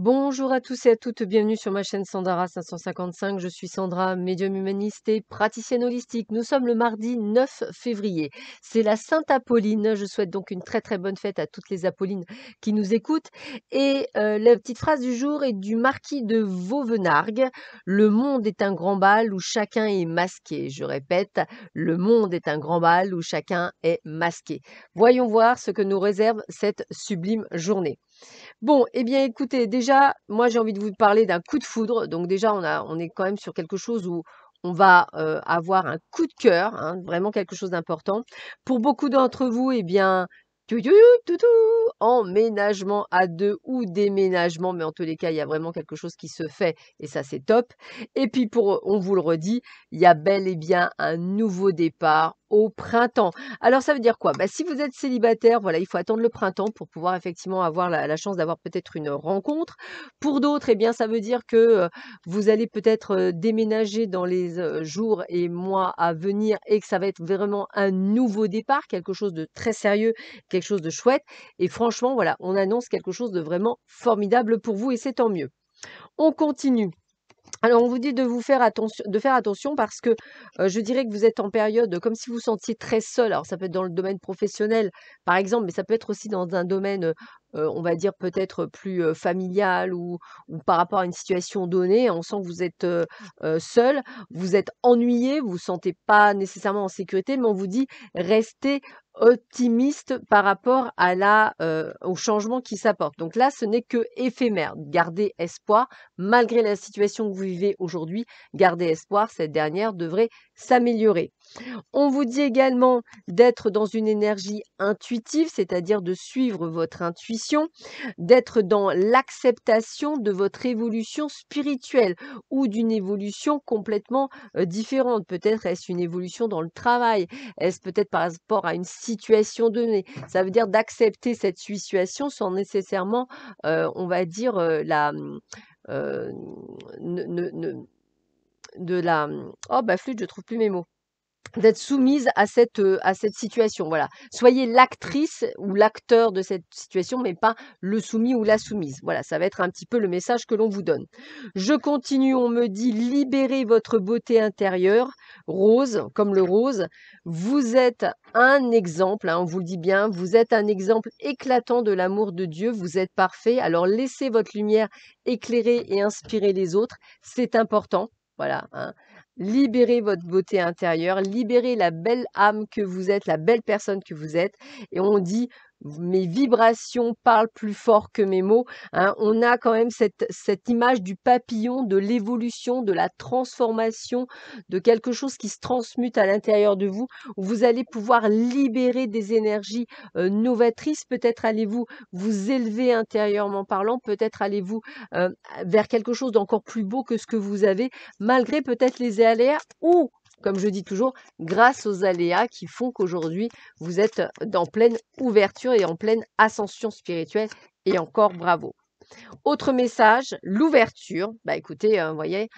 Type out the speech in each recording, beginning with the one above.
Bonjour à tous et à toutes, bienvenue sur ma chaîne Sandara 555. Je suis Sandra, médium humaniste et praticienne holistique. Nous sommes le mardi 9 février. C'est la Sainte Apolline. Je souhaite donc une très très bonne fête à toutes les Apollines qui nous écoutent. Et la petite phrase du jour est du marquis de Vauvenargues. Le monde est un grand bal où chacun est masqué. Je répète, le monde est un grand bal où chacun est masqué. Voyons voir ce que nous réserve cette sublime journée. Bon, eh bien, écoutez, déjà, moi, j'ai envie de vous parler d'un coup de foudre. Donc déjà, on est quand même sur quelque chose où on va avoir un coup de cœur, hein, vraiment quelque chose d'important. Pour beaucoup d'entre vous, eh bien, toutou, toutou, emménagement à deux ou déménagement, mais en tous les cas, il y a vraiment quelque chose qui se fait et ça, c'est top. Et puis, on vous le redit, il y a bel et bien un nouveau départ au printemps. Alors ça veut dire quoi? Bah, si vous êtes célibataire, voilà, il faut attendre le printemps pour pouvoir effectivement avoir la chance d'avoir peut-être une rencontre. Pour d'autres, eh bien, ça veut dire que vous allez peut-être déménager dans les jours et mois à venir et que ça va être vraiment un nouveau départ, quelque chose de très sérieux, quelque chose de chouette. Et franchement, voilà, on annonce quelque chose de vraiment formidable pour vous et c'est tant mieux. On continue. Alors, on vous dit de faire attention parce que je dirais que vous êtes en période comme si vous vous sentiez très seul. Alors, ça peut être dans le domaine professionnel, par exemple, mais ça peut être aussi dans un domaine, on va dire peut-être plus familial ou par rapport à une situation donnée. On sent que vous êtes seul, vous êtes ennuyé, vous vous sentez pas nécessairement en sécurité, mais on vous dit restez optimiste par rapport à au changement qui s'apporte. Donc là, ce n'est que éphémère. Gardez espoir malgré la situation que vous vivez aujourd'hui, gardez espoir, cette dernière devrait s'améliorer. On vous dit également d'être dans une énergie intuitive, c'est-à-dire de suivre votre intuition, d'être dans l'acceptation de votre évolution spirituelle ou d'une évolution complètement différente. Peut-être est-ce une évolution dans le travail, est-ce peut-être par rapport à une situation donnée. Ça veut dire d'accepter cette situation sans nécessairement, on va dire, euh, ne, ne- ne- de la... Oh, bah flûte, je trouve plus mes mots d'être soumise à cette situation, voilà. Soyez l'actrice ou l'acteur de cette situation, mais pas le soumis ou la soumise. Voilà, ça va être un petit peu le message que l'on vous donne. Je continue, on me dit libérez votre beauté intérieure, rose, comme le rose. Vous êtes un exemple, hein, on vous le dit bien, vous êtes un exemple éclatant de l'amour de Dieu, vous êtes parfait. Alors laissez votre lumière éclairer et inspirer les autres, c'est important. Voilà, hein. Libérez votre beauté intérieure, libérez la belle âme que vous êtes, la belle personne que vous êtes. Et on dit, mes vibrations parlent plus fort que mes mots, hein. On a quand même cette image du papillon, de l'évolution, de la transformation, de quelque chose qui se transmute à l'intérieur de vous, où vous allez pouvoir libérer des énergies novatrices. Peut-être allez-vous vous élever intérieurement parlant, peut-être allez-vous euh, vers quelque chose d'encore plus beau que ce que vous avez, malgré peut-être les aléas ou, comme je dis toujours, grâce aux aléas qui font qu'aujourd'hui, vous êtes en pleine ouverture et en pleine ascension spirituelle. Et encore bravo. Autre message, l'ouverture. Bah écoutez, vous voyez,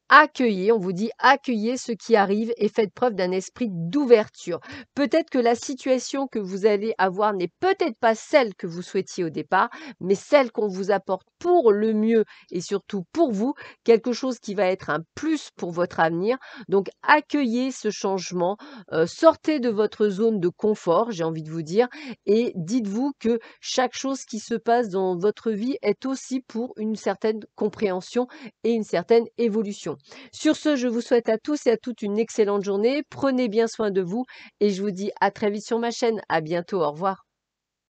accueillez, on vous dit accueillez ce qui arrive et faites preuve d'un esprit d'ouverture. Peut-être que la situation que vous allez avoir n'est peut-être pas celle que vous souhaitiez au départ, mais celle qu'on vous apporte pour le mieux et surtout pour vous, quelque chose qui va être un plus pour votre avenir. Donc accueillez ce changement, sortez de votre zone de confort, j'ai envie de vous dire, et dites-vous que chaque chose qui se passe dans votre vie est aussi pour une certaine compréhension et une certaine évolution. Sur ce, je vous souhaite à tous et à toutes une excellente journée. Prenez bien soin de vous et je vous dis à très vite sur ma chaîne. À bientôt. Au revoir.